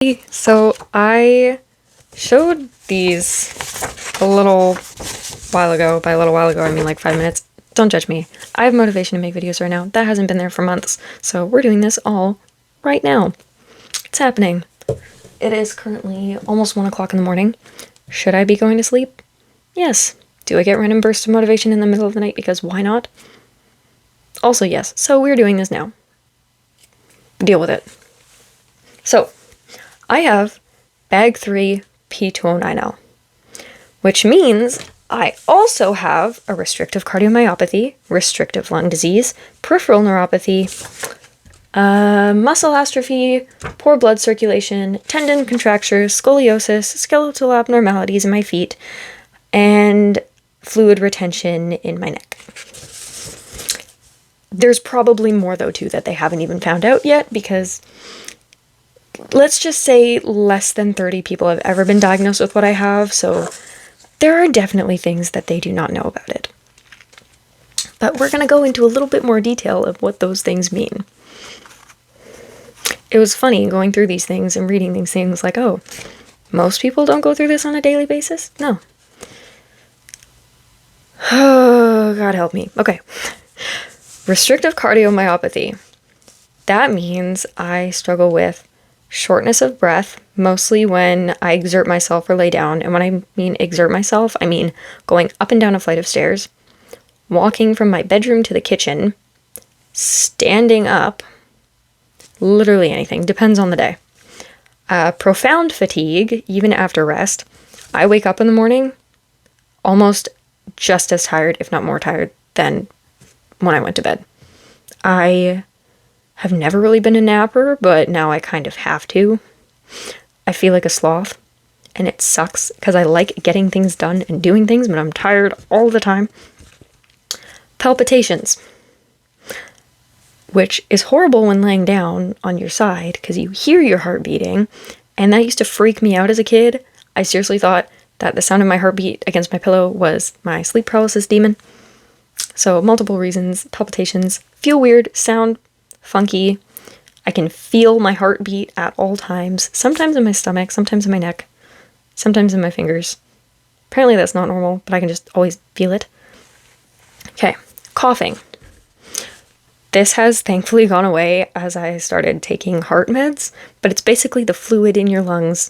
So I showed these a little while ago. By a little while ago, I mean like 5 minutes. Don't judge me. I have motivation to make videos right now. That hasn't been there for months. So we're doing this all right now. It's happening. It is currently almost 1 o'clock in the morning. Should I be going to sleep? Yes. Do I get random bursts of motivation in the middle of the night because why not? Also yes. So we're doing this now. Deal with it. So I have BAG3 P209L, which means I also have a restrictive cardiomyopathy, restrictive lung disease, peripheral neuropathy, muscle dystrophy, poor blood circulation, tendon contractures, scoliosis, skeletal abnormalities in my feet, and fluid retention in my neck. There's probably more though too that they haven't even found out yet because let's just say less than 30 people have ever been diagnosed with what I have, so there are definitely things that they do not know about it. But we're going to go into a little bit more detail of what those things mean. It was funny going through these things and reading these things like, oh, most people don't go through this on a daily basis? No. Oh, God help me. Okay. Restrictive cardiomyopathy. That means I struggle with shortness of breath, mostly when I exert myself or lay down. And when I mean exert myself, I mean going up and down a flight of stairs, walking from my bedroom to the kitchen, standing up, literally anything, depends on the day. Profound fatigue, even after rest. I wake up in the morning almost just as tired, if not more tired, than when I went to bed. I have never really been a napper, but now I kind of have to. I feel like a sloth, and it sucks because I like getting things done and doing things, but I'm tired all the time. Palpitations, which is horrible when laying down on your side because you hear your heart beating, and that used to freak me out as a kid. I seriously thought that the sound of my heartbeat against my pillow was my sleep paralysis demon. So multiple reasons. Palpitations feel weird, sound funky. I can feel my heartbeat at all times, sometimes in my stomach, sometimes in my neck, sometimes in my fingers. Apparently that's not normal, but I can just always feel it. Okay, coughing. This has thankfully gone away as I started taking heart meds, but it's basically the fluid in your lungs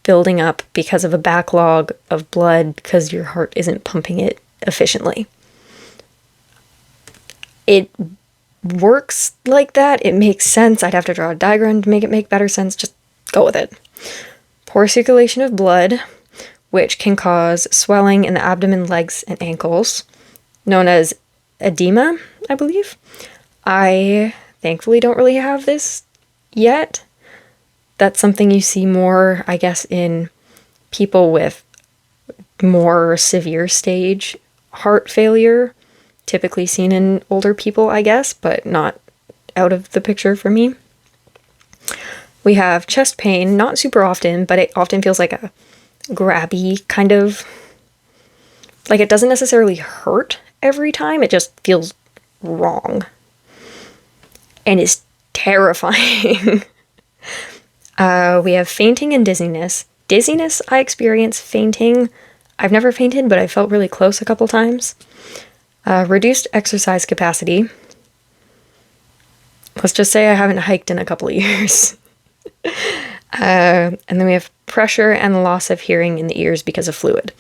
building up because of a backlog of blood because your heart isn't pumping it efficiently. It works like that. It makes sense. I'd have to draw a diagram to make it make better sense. Just go with it. Poor circulation of blood, which can cause swelling in the abdomen, legs, and ankles, known as edema, I believe. I thankfully don't really have this yet. That's something you see more, I guess, in people with more severe stage heart failure, typically seen in older people, I guess, but not out of the picture for me. We have chest pain, not super often, but it often feels like a grabby kind of, like it doesn't necessarily hurt every time, it just feels wrong. And is terrifying. We have fainting and dizziness. Dizziness, I experience. Fainting, I've never fainted, but I felt really close a couple times. Reduced exercise capacity. Let's just say I haven't hiked in a couple of years. And then we have pressure and loss of hearing in the ears because of fluid.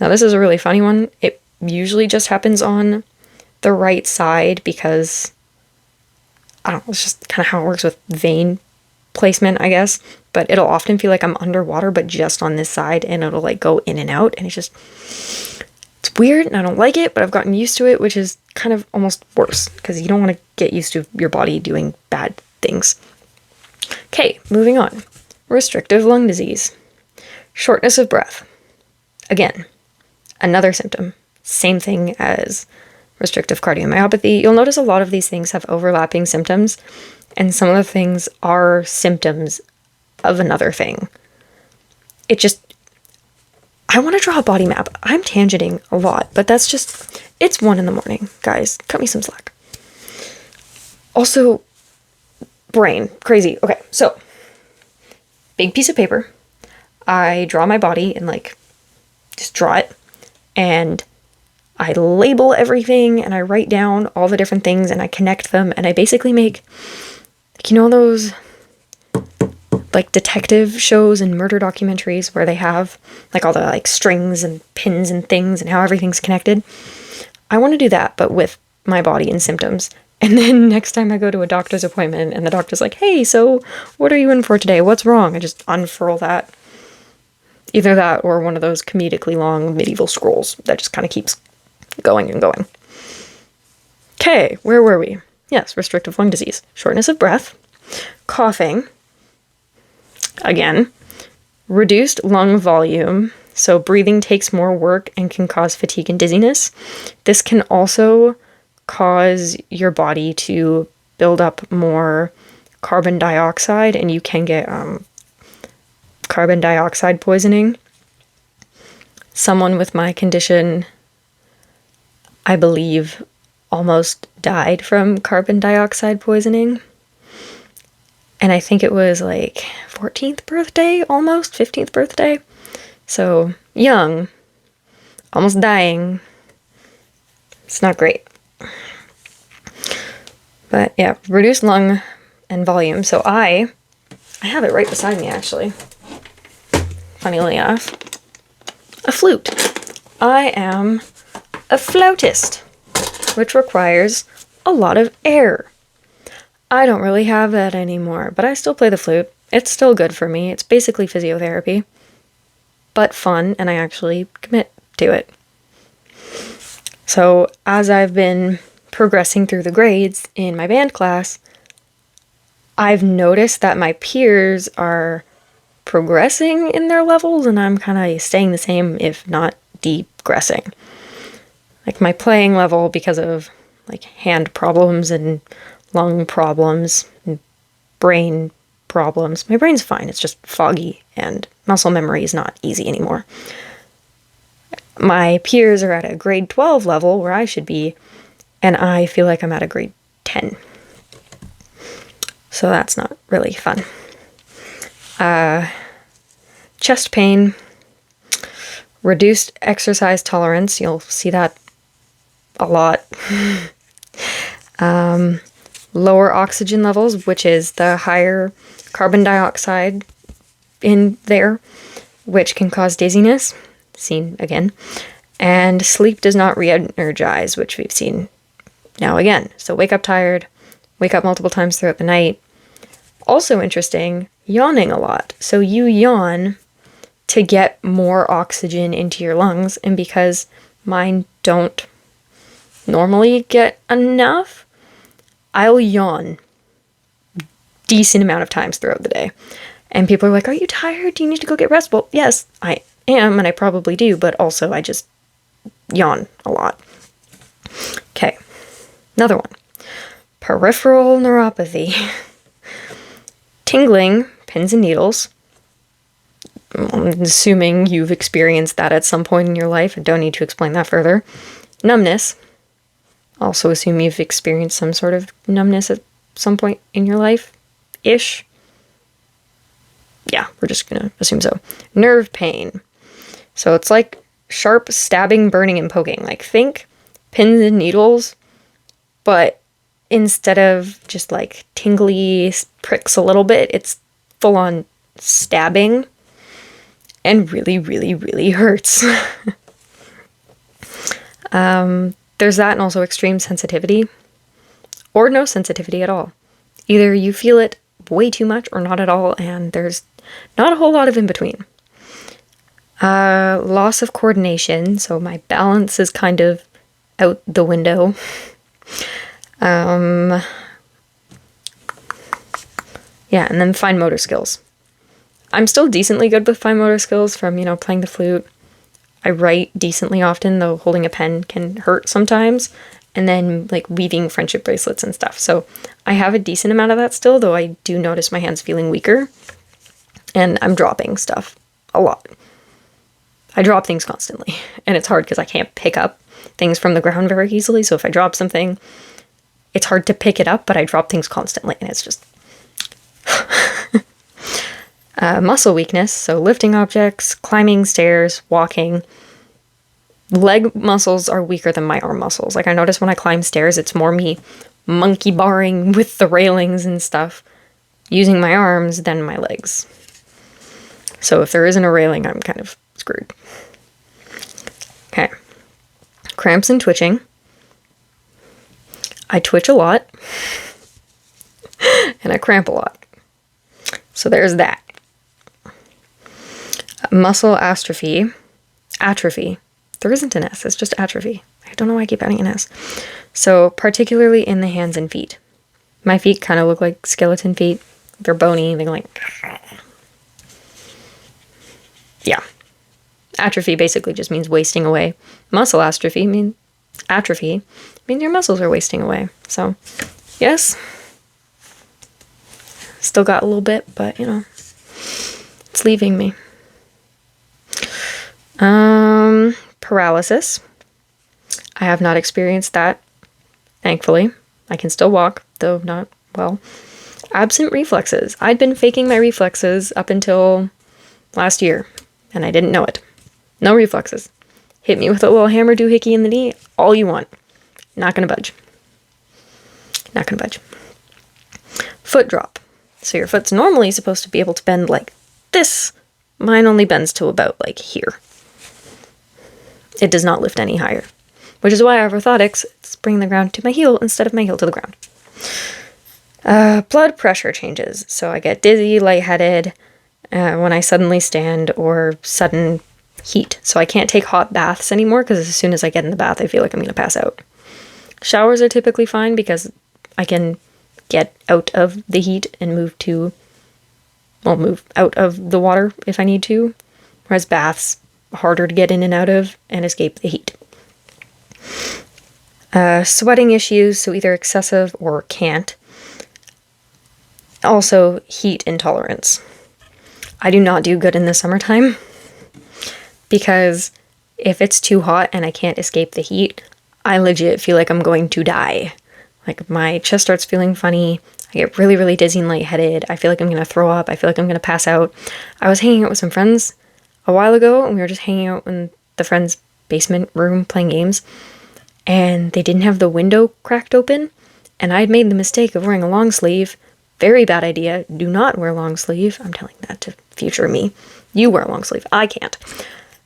Now this is a really funny one. It usually just happens on the right side because, I don't know, it's just kind of how it works with vein placement, I guess. But it'll often feel like I'm underwater, but just on this side, and it'll like go in and out, and it's weird, and I don't like it, but I've gotten used to it, which is kind of almost worse, because you don't want to get used to your body doing bad things. Okay, moving on. Restrictive lung disease. Shortness of breath. Again, another symptom. Same thing as restrictive cardiomyopathy. You'll notice a lot of these things have overlapping symptoms, and some of the things are symptoms of another thing. I want to draw a body map. I'm tangenting a lot, but that's just, it's 1 in the morning, guys. Cut me some slack. Also, brain. Crazy. Okay, so big piece of paper. I draw my body and like just draw it, and I label everything, and I write down all the different things, and I connect them, and I basically make, like, you know, those like detective shows and murder documentaries where they have like all the like strings and pins and things and how everything's connected. I want to do that, but with my body and symptoms. And then next time I go to a doctor's appointment and the doctor's like, hey, so what are you in for today? What's wrong? I just unfurl that. Either that or one of those comedically long medieval scrolls that just kind of keeps going and going. Okay, where were we? Yes, restrictive lung disease. Shortness of breath, coughing, again, reduced lung volume, so breathing takes more work and can cause fatigue and dizziness. This can also cause your body to build up more carbon dioxide, and you can get carbon dioxide poisoning. Someone with my condition, I believe, almost died from carbon dioxide poisoning. And I think it was like 14th birthday, almost 15th birthday. So young, almost dying. It's not great. But yeah, reduced lung and volume. So I have it right beside me actually. Funnily enough, a flute. I am a flautist, which requires a lot of air. I don't really have that anymore, but I still play the flute. It's still good for me. It's basically physiotherapy, but fun, and I actually commit to it. So as I've been progressing through the grades in my band class, I've noticed that my peers are progressing in their levels, and I'm kind of staying the same, if not degressing. Like my playing level, because of like hand problems and lung problems and brain problems. My brain's fine, it's just foggy, and muscle memory is not easy anymore. My peers are at a grade 12 level where I should be, and I feel like I'm at a grade 10. So that's not really fun. Chest pain, reduced exercise tolerance, you'll see that a lot. Lower oxygen levels, which is the higher carbon dioxide in there, which can cause dizziness, seen again. And sleep does not re-energize, which we've seen now again. So wake up tired, wake up multiple times throughout the night. Also interesting, yawning a lot. So you yawn to get more oxygen into your lungs, and because mine don't normally get enough, I'll yawn decent amount of times throughout the day. And people are like, are you tired? Do you need to go get rest? Well, yes, I am, and I probably do, but also I just yawn a lot. Okay, another one. Peripheral neuropathy. Tingling, pins and needles. I'm assuming you've experienced that at some point in your life. I don't need to explain that further. Numbness. Also assume you've experienced some sort of numbness at some point in your life-ish. Yeah, we're just gonna assume so. Nerve pain. So it's like sharp stabbing, burning, and poking. Like think pins and needles, but instead of just like tingly pricks a little bit, it's full-on stabbing and really, really, really hurts. There's that, and also extreme sensitivity, or no sensitivity at all. Either you feel it way too much or not at all, and there's not a whole lot of in between. Loss of coordination, so my balance is kind of out the window. Yeah, and then fine motor skills. I'm still decently good with fine motor skills from, playing the flute. I write decently often, though holding a pen can hurt sometimes. And then, like, weaving friendship bracelets and stuff. So I have a decent amount of that still, though I do notice my hands feeling weaker. And I'm dropping stuff a lot. I drop things constantly. And it's hard because I can't pick up things from the ground very easily. So if I drop something, it's hard to pick it up, but I drop things constantly. And it's just... Muscle weakness, so lifting objects, climbing stairs, walking. Leg muscles are weaker than my arm muscles. Like I notice when I climb stairs, it's more me monkey barring with the railings and stuff, using my arms than my legs. So if there isn't a railing, I'm kind of screwed. Okay. Cramps and twitching. I twitch a lot. And I cramp a lot. So there's that. Muscle atrophy. Atrophy. There isn't an S, it's just atrophy. I don't know why I keep adding an S. So particularly in the hands and feet. My feet kind of look like skeleton feet. They're bony, they're like... Yeah. Atrophy basically just means wasting away. Muscle atrophy means your muscles are wasting away. So, yes. Still got a little bit, but, it's leaving me. Paralysis. I have not experienced that, thankfully. I can still walk, though not well. Absent reflexes. I'd been faking my reflexes up until last year, and I didn't know it. No reflexes. Hit me with a little hammer doohickey in the knee, all you want. Not gonna budge. Not gonna budge. Foot drop. So your foot's normally supposed to be able to bend like this. Mine only bends to about like here. It does not lift any higher, which is why I have orthotics. It's bringing the ground to my heel instead of my heel to the ground. Blood pressure changes. So I get dizzy, lightheaded when I suddenly stand, or sudden heat. So I can't take hot baths anymore because as soon as I get in the bath, I feel like I'm going to pass out. Showers are typically fine because I can get out of the heat and move out of the water if I need to. Whereas baths, harder to get in and out of and escape the heat. Sweating issues, so either excessive or can't. Also, heat intolerance. I do not do good in the summertime because if it's too hot and I can't escape the heat, I legit feel like I'm going to die. Like my chest starts feeling funny. I get really, really dizzy and lightheaded. I feel like I'm going to throw up. I feel like I'm going to pass out. I was hanging out with some friends a while ago, and we were just hanging out in the friend's basement room playing games, and they didn't have the window cracked open, and I had made the mistake of wearing a long sleeve. Very bad idea. Do not wear long sleeve. I'm telling that to future me. You wear a long sleeve. I can't.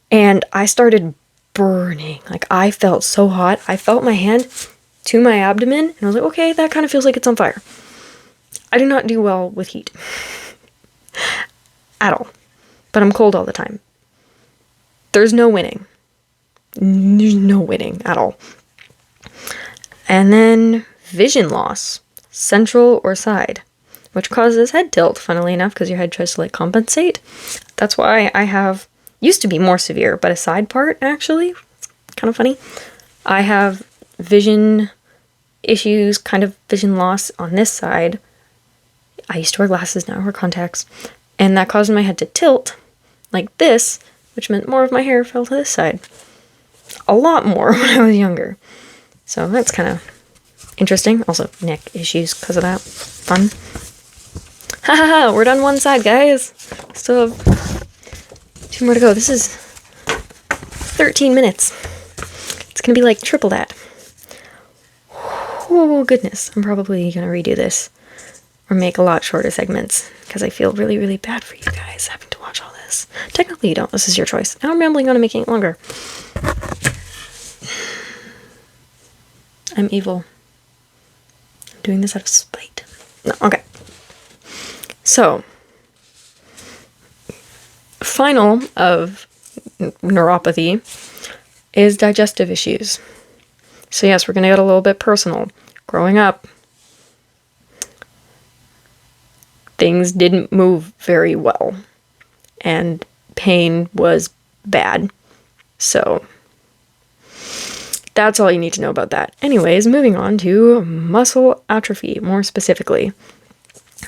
And I started burning. Like, I felt so hot. I felt my hand to my abdomen, and I was like, okay, that kind of feels like it's on fire. I do not do well with heat. At all. But I'm cold all the time. There's no winning. There's no winning at all. And then vision loss, central or side, which causes head tilt, funnily enough, because your head tries to like compensate. That's why I have, used to be more severe, but a side part actually, it's kind of funny. I have vision issues, kind of vision loss on this side. I used to wear glasses, now I wear contacts. And that caused my head to tilt like this, which meant more of my hair fell to this side. A lot more when I was younger. So that's kind of interesting. Also, neck issues because of that. Fun. Ha ha ha, we're done one side, guys. Still have 2 more to go. This is 13 minutes. It's gonna be like triple that. Oh, goodness. I'm probably gonna redo this. Or make a lot shorter segments. Because I feel really, really bad for you guys having to watch all this. Technically you don't. This is your choice. Now I'm rambling on and making it longer. I'm evil. I'm doing this out of spite. No, okay. So, final of neuropathy is digestive issues. So yes, we're going to get a little bit personal. Growing up, things didn't move very well, and pain was bad. So that's all you need to know about that. Anyways, moving on to muscle atrophy, more specifically.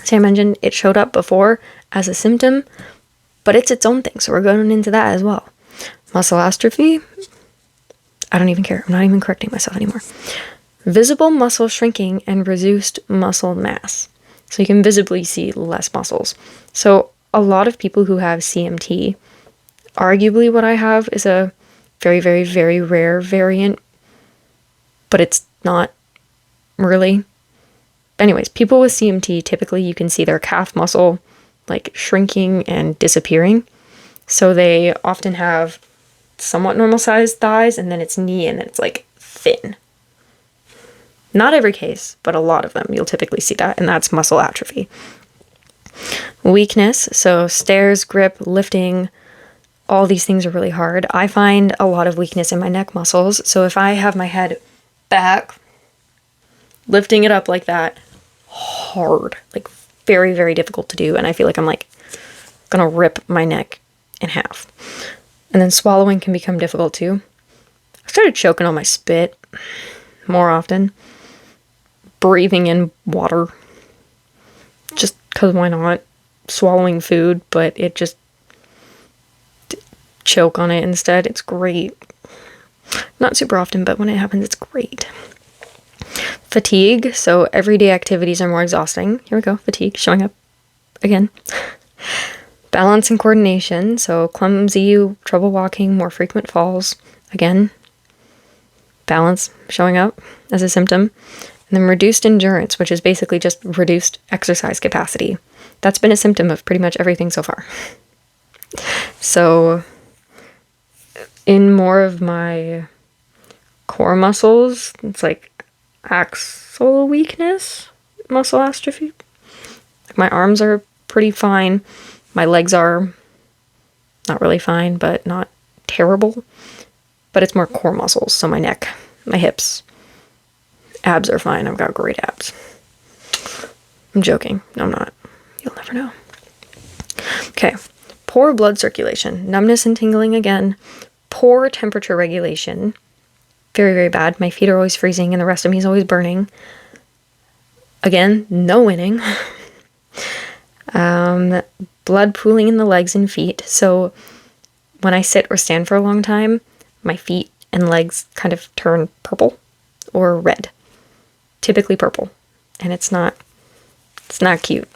As I mentioned, it showed up before as a symptom, but it's its own thing, so we're going into that as well. Muscle atrophy, I don't even care. I'm not even correcting myself anymore. Visible muscle shrinking and reduced muscle mass. So you can visibly see less muscles. So a lot of people who have CMT, arguably what I have is a very, very, very rare variant, but it's not really. Anyways, people with CMT, typically you can see their calf muscle like shrinking and disappearing. So they often have somewhat normal sized thighs, and then it's knee, and then it's like thin. Not every case, but a lot of them you'll typically see that, and that's muscle atrophy. Weakness, so stairs, grip, lifting, all these things are really hard. I find a lot of weakness in my neck muscles, so if I have my head back, lifting it up like that, hard, like very, very difficult to do, and I feel like I'm like gonna rip my neck in half. And then swallowing can become difficult too. I started choking on my spit more often. Breathing in water. Just because why not? Swallowing food, but it just choke on it instead. It's great. Not super often, but when it happens, it's great. Fatigue. So everyday activities are more exhausting. Here we go. Fatigue showing up again. Balance and coordination. So clumsy, trouble walking, more frequent falls. Again. Balance showing up as a symptom. And then reduced endurance, which is basically just reduced exercise capacity. That's been a symptom of pretty much everything so far. So in more of my core muscles, it's like axonal weakness, muscle atrophy. My arms are pretty fine. My legs are not really fine, but not terrible. But it's more core muscles, so my neck, my hips. Abs are fine. I've got great abs. I'm joking. No, I'm not. You'll never know. Okay. Poor blood circulation. Numbness and tingling again. Poor temperature regulation. Very, very bad. My feet are always freezing and the rest of me is always burning. Again, no winning. Blood pooling in the legs and feet. So when I sit or stand for a long time, my feet and legs kind of turn purple or red. Typically purple. And it's not cute.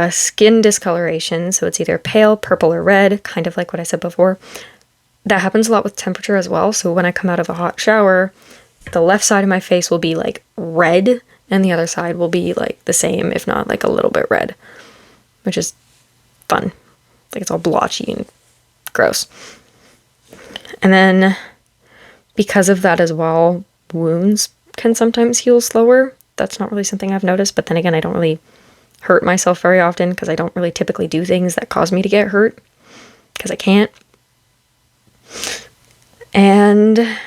Skin discoloration. So it's either pale, purple, or red, kind of like what I said before. That happens a lot with temperature as well. So when I come out of a hot shower, the left side of my face will be like red and the other side will be like the same, if not like a little bit red, which is fun. Like it's all blotchy and gross. And then because of that as well, wounds can sometimes heal slower. That's not really something I've noticed, but then again, I don't really hurt myself very often because I don't really typically do things that cause me to get hurt because I can't. And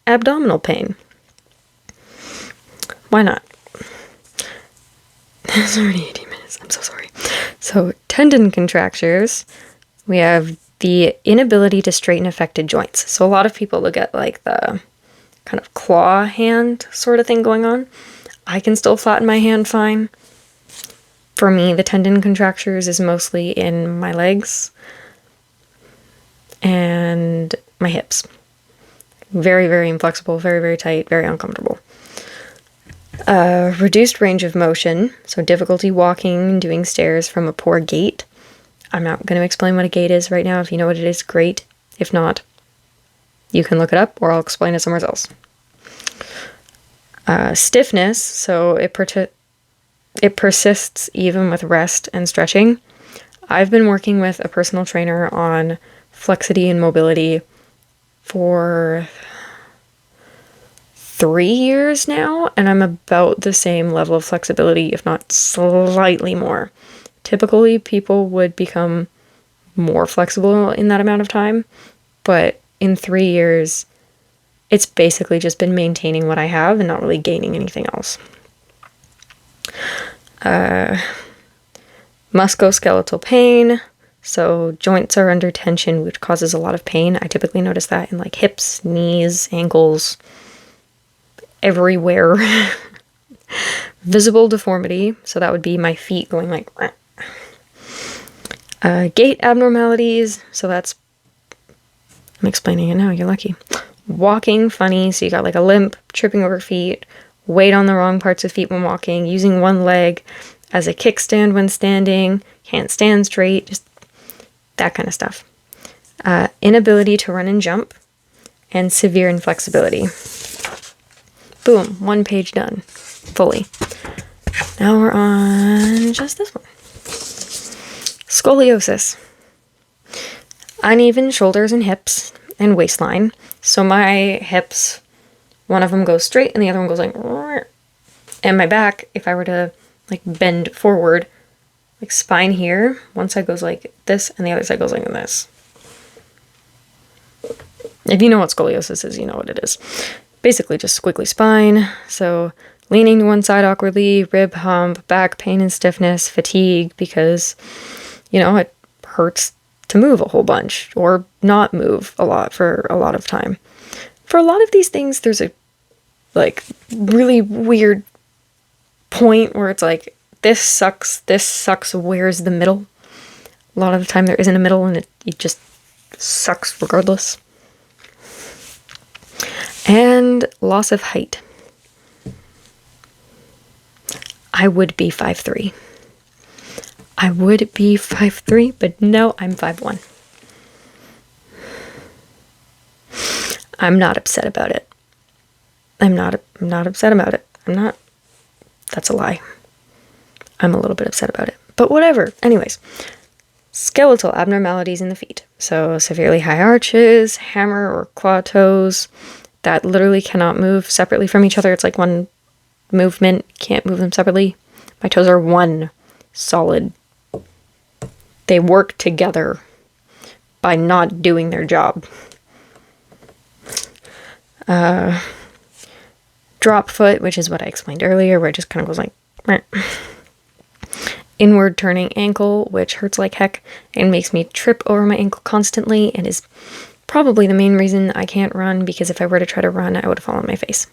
abdominal pain. Why not? It's already 18 minutes. I'm so sorry. So tendon contractures. We have the inability to straighten affected joints. So a lot of people look at like the kind of claw hand sort of thing going on. I can still flatten my hand fine. For me, the tendon contractures is mostly in my legs and my hips. Very, very inflexible, very, very tight, very uncomfortable. Reduced range of motion, so difficulty walking, doing stairs from a poor gait. I'm not going to explain what a gait is right now. If you know what it is, great. If not, you can look it up or I'll explain it somewhere else. Stiffness, so it persists even with rest and stretching. I've been working with a personal trainer on flexity and mobility for 3 years now, and I'm about the same level of flexibility, if not slightly more. Typically, people would become more flexible in that amount of time, but in 3 years, it's basically just been maintaining what I have and not really gaining anything else. Musculoskeletal pain. So joints are under tension, which causes a lot of pain. I typically notice that in like hips, knees, ankles, everywhere. Visible deformity. So that would be my feet going like... gait abnormalities. So that's... I'm explaining it now, you're lucky. Walking funny. So you got like a limp, tripping over feet, weight on the wrong parts of feet when walking, using one leg as a kickstand when standing, can't stand straight, just that kind of stuff. Inability to run and jump, and severe inflexibility. Boom, 1 page done, fully. Now we're on just this one. Scoliosis. Uneven shoulders and hips and waistline. So my hips, one of them goes straight and the other one goes like, and my back, if I were to like bend forward, like spine here, one side goes like this and the other side goes like this. If you know what scoliosis is, you know what it is. Basically just squiggly spine. So leaning to one side awkwardly, rib hump, back pain and stiffness, fatigue because, you know, it hurts to move a whole bunch or not move a lot for a lot of time. For a lot of these things, there's a like really weird point where it's like, this sucks, where's the middle? A lot of the time there isn't a middle and it just sucks regardless. And loss of height. I would be 5'3". I would be 5'3", but no, I'm 5'1". I'm not upset about it. I'm not upset about it. That's a lie. I'm a little bit upset about it, but whatever. Anyways, skeletal abnormalities in the feet. So severely high arches, hammer or claw toes that literally cannot move separately from each other. It's like one movement, can't move them separately. My toes are one solid. They work together by not doing their job. Drop foot, which is what I explained earlier, where it just kind of goes like meh. Inward turning ankle, which hurts like heck and makes me trip over my ankle constantly and is probably the main reason I can't run, because if I were to try to run, I would have fallen on my face.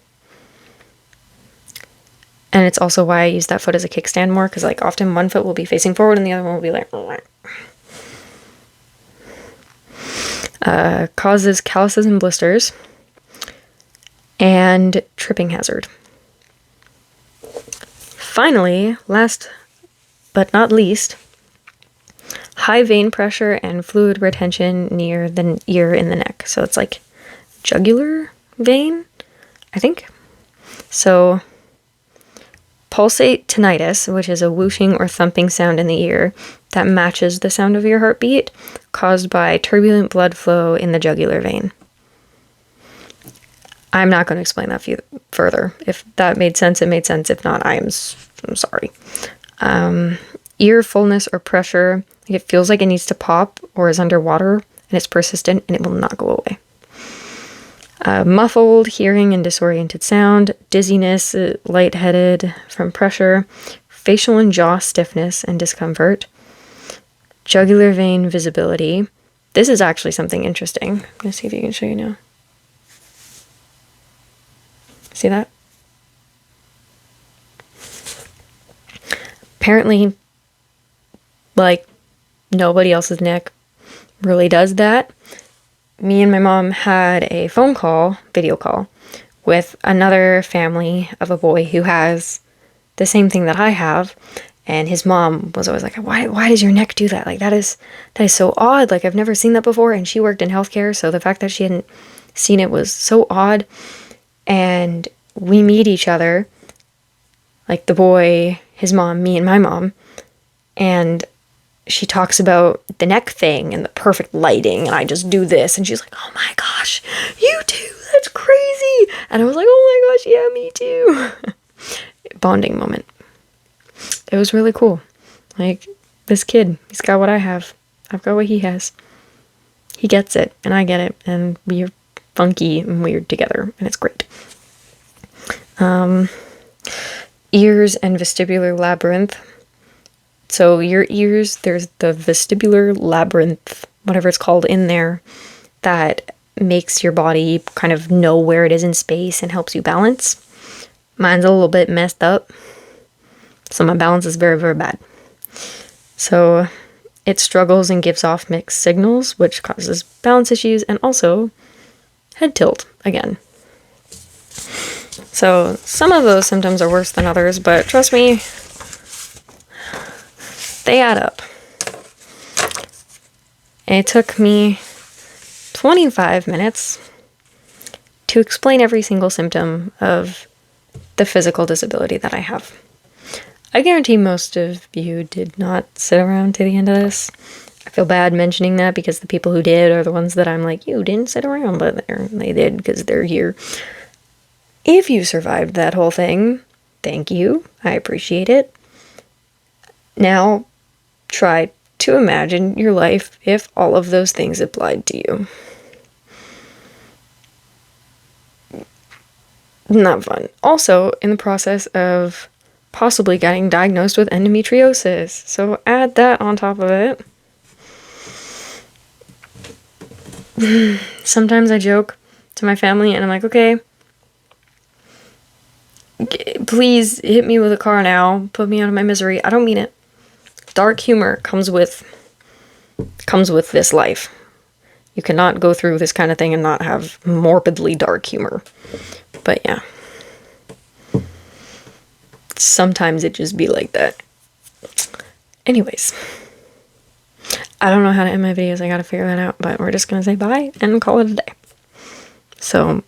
And it's also why I use that foot as a kickstand more, because like often one foot will be facing forward and the other one will be like causes calluses and blisters and tripping hazard. Finally, last but not least, high vein pressure and fluid retention near the ear in the neck. So it's like jugular vein, I think. So pulsate tinnitus, which is a whooshing or thumping sound in the ear that matches the sound of your heartbeat, caused by turbulent blood flow in the jugular vein. I'm not going to explain that further. If that made sense, it made sense. If not, I'm sorry. Ear fullness or pressure, like it feels like it needs to pop or is underwater and it's persistent and it will not go away. Muffled hearing and disoriented sound, dizziness, lightheaded from pressure, facial and jaw stiffness and discomfort, jugular vein visibility. This is actually something interesting. I'm going to see if you can show you now. See that? Apparently, like, nobody else's neck really does that. Me and my mom had a video call, with another family of a boy who has the same thing that I have. And his mom was always like, why does your neck do that? Like, that is so odd. Like, I've never seen that before. And she worked in healthcare, so the fact that she hadn't seen it was so odd. And we meet each other, like the boy, his mom, me and my mom, and she talks about the neck thing and the perfect lighting, and I just do this, and she's like, oh my gosh, you too, that's crazy. And I was like, oh my gosh, yeah, me too. Bonding moment. It was really cool. Like, this kid, he's got what I have. I've got what he has. He gets it, and I get it, and we're funky and weird together, and it's great. Ears and vestibular labyrinth. So your ears, there's the vestibular labyrinth, whatever it's called, in there, that makes your body kind of know where it is in space and helps you balance. Mine's a little bit messed up, so my balance is very, very bad. So it struggles and gives off mixed signals, which causes balance issues and also head tilt again. So some of those symptoms are worse than others, but trust me, they add up. It took me 25 minutes to explain every single symptom of the physical disability that I have. I guarantee most of you did not sit around to the end of this. I feel bad mentioning that because the people who did are the ones that I'm like, you didn't sit around, but they did because they're here. If you survived that whole thing, thank you. I appreciate it. Now, try to imagine your life if all of those things applied to you. Not fun. Also, in the process of possibly getting diagnosed with endometriosis. So add that on top of it. Sometimes I joke to my family and I'm like, okay, please hit me with a car now. Put me out of my misery. I don't mean it. Dark humor comes with this life. You cannot go through this kind of thing and not have morbidly dark humor. But yeah. Sometimes it just be like that. Anyways. I don't know how to end my videos. I gotta figure that out. But we're just gonna say bye and call it a day. So,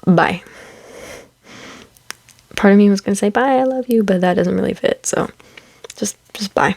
bye. Part of me was gonna say bye, I love you, but that doesn't really fit. So, just bye.